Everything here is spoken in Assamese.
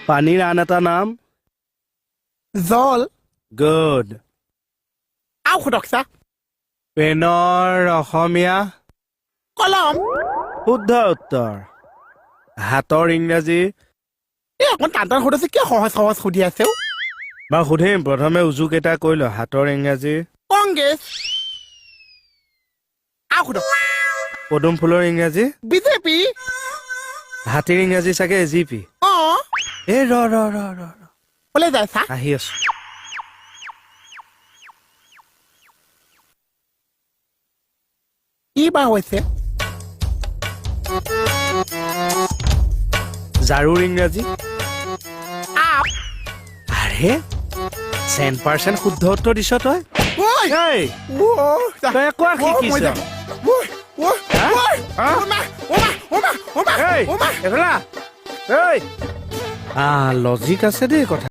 পানীৰ আন এটা নাম জল গুড আও সুধক চা পেনৰ অসমীয়া কলম শুদ্ধ উত্তৰ হাতৰ ইংৰাজী এই অকণ টান টান সুধিছে কিয় সহজ সহজ সুধি আছে বাৰু সুধিম প্ৰথমে উজুকেইটা কৈ ল হাতৰ ইংৰাজী কংগ্ৰেছ আও সুধক পদুম ফুলৰ ইংৰাজী বিজেপি হাতীৰ ইংৰাজী চাগে এজিপি এই ৰ ক'লে যায় চা আহি আছো কি বা হৈছে ঝাৰুৰ ইংৰাজী আপ আৰে 100% শুদ্ধ উত্তৰ দিছ তই ঐ এই তই একো শিকিছ এই এইফালে এই লজিক আছে দেই কথা